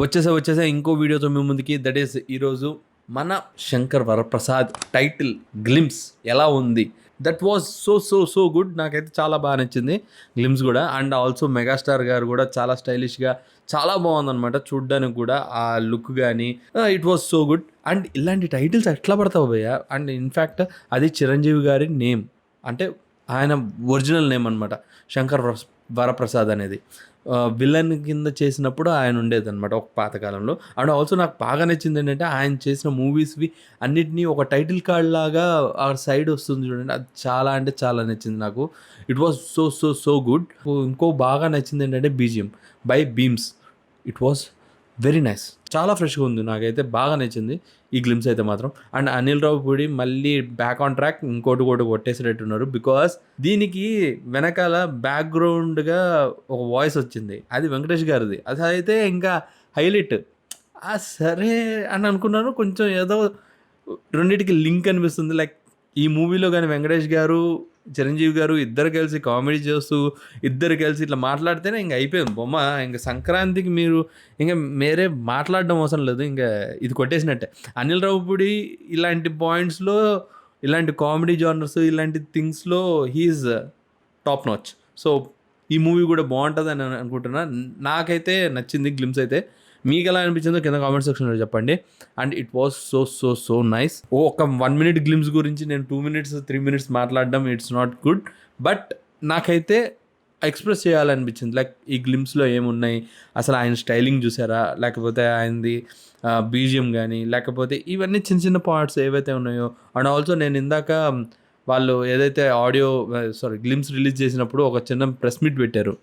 వచ్చేసా ఇంకో వీడియోతో మీ ముందుకి. దట్ ఈస్ ఈరోజు మన శంకర్ వరప్రసాద్ టైటిల్ గ్లిమ్స్ ఎలా ఉంది. That was so good. నాకైతే చాలా బాగా నచ్చింది గ్లిమ్స్ కూడా. అండ్ ఆల్సో మెగాస్టార్ గారు కూడా చాలా స్టైలిష్గా చాలా బాగుందన్నమాట చూడ్డానికి కూడా. ఆ లుక్ కానీ it was so good. And ఇలాంటి టైటిల్స్ ఎట్లా పడతావు భయ్యా. అండ్ ఇన్ఫ్యాక్ట్ అది చిరంజీవి గారి నేమ్, అంటే ఆయన ఒరిజినల్ నేమ్ అనమాట శంకర్ వరప్రసాద్ అనేది. విలన్ కింద చేసినప్పుడు ఆయన ఉండేదన్నమాట ఒక పాతకాలంలో. అండ్ ఆల్సో నాకు బాగా నచ్చింది ఏంటంటే ఆయన చేసిన మూవీస్వి అన్నిటినీ ఒక టైటిల్ కార్డ్ లాగా ఆ సైడ్ వస్తుంది చూడండి, అది చాలా అంటే చాలా నచ్చింది నాకు. It was so good. ఇంకో బాగా నచ్చింది ఏంటంటే BGM by Bheems. It was very nice, చాలా ఫ్రెష్గా ఉంది. నాకైతే బాగా నచ్చింది ఈ గ్లిమ్స్ అయితే మాత్రం. అండ్ అనిల్ రావిపూడి మళ్ళీ బ్యాక్ ఆన్ ట్రాక్, ఇంకోటి కొట్టేసేటట్టున్నారు. బికాస్ దీనికి వెనకాల బ్యాక్గ్రౌండ్గా ఒక వాయిస్ వచ్చింది, అది వెంకటేష్ గారిది. అది అయితే ఇంకా హైలైట్. సరే అని అనుకున్నాను, కొంచెం ఏదో రెండింటికి లింక్ అనిపిస్తుంది. లైక్ ఈ మూవీలో కానీ వెంకటేష్ గారు చిరంజీవి గారు ఇద్దరు కలిసి కామెడీ చేస్తూ ఇద్దరు కలిసి ఇట్లా మాట్లాడితేనే ఇంకా అయిపోయింది బొమ్మ. ఇంకా సంక్రాంతికి మీరు ఇంకా మేరే మాట్లాడడం అవసరం లేదు, ఇంకా ఇది కొట్టేసినట్టే. అనిల్ రావిపూడి ఇలాంటి పాయింట్స్లో, ఇలాంటి కామెడీ జానర్స్, ఇలాంటి థింగ్స్లో హీఈస్ టాప్ నాచ్. సో ఈ మూవీ కూడా బాగుంటుంది అని అనుకుంటున్నా. నాకైతే నచ్చింది గ్లిమ్స్ అయితే. మీకు ఎలా అనిపించిందో కింద కామెంట్ సెక్షన్లో చెప్పండి. And it was so nice. ఒక 1 minute గ్లిమ్స్ గురించి నేను 2 minutes 3 minutes మాట్లాడడం ఇట్స్ నాట్ గుడ్. బట్ నాకైతే ఎక్స్ప్రెస్ చేయాలనిపించింది. లైక్ ఈ గ్లిమ్స్లో ఏమున్నాయి, అసలు ఆయన స్టైలింగ్ చూసారా, లేకపోతే ఆయనది బీజిఎం కానీ, లేకపోతే ఇవన్నీ చిన్న పార్ట్స్ ఏవైతే ఉన్నాయో. అండ్ ఆల్సో నేను ఇందాక వాళ్ళు ఏదైతే గ్లిమ్స్ రిలీజ్ చేసినప్పుడు ఒక చిన్న ప్రెస్ మీట్ పెట్టారు,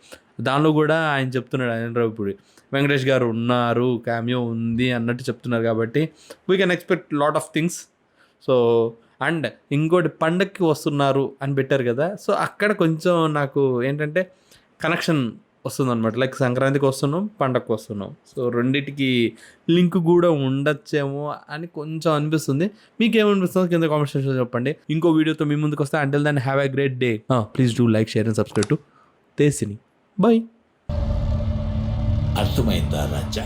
దానిలో కూడా ఆయన చెప్తున్నాడు అనిల్ రావిపూడి వెంకటేష్ గారు ఉన్నారు, క్యామియో ఉంది అన్నట్టు చెప్తున్నారు. కాబట్టి we can expect lot of things. So and ఇంకోటి పండక్కి వస్తున్నారు అని పెట్టారు కదా, సో అక్కడ కొంచెం నాకు ఏంటంటే కనెక్షన్ వస్తుందన్నమాట. లైక్ సంక్రాంతికి వస్తున్నాం, పండగకి వస్తున్నాం, సో రెండింటికి లింక్ కూడా ఉండొచ్చేమో అని కొంచెం అనిపిస్తుంది. మీకేమనిపిస్తుందో కింద కామెంట్ సెక్షన్లో చెప్పండి. ఇంకో వీడియోతో మీ ముందుకు వస్తే. Until then have a great day. Please do like, share and subscribe to తేసిని. బై. అర్థమైందా రాజా?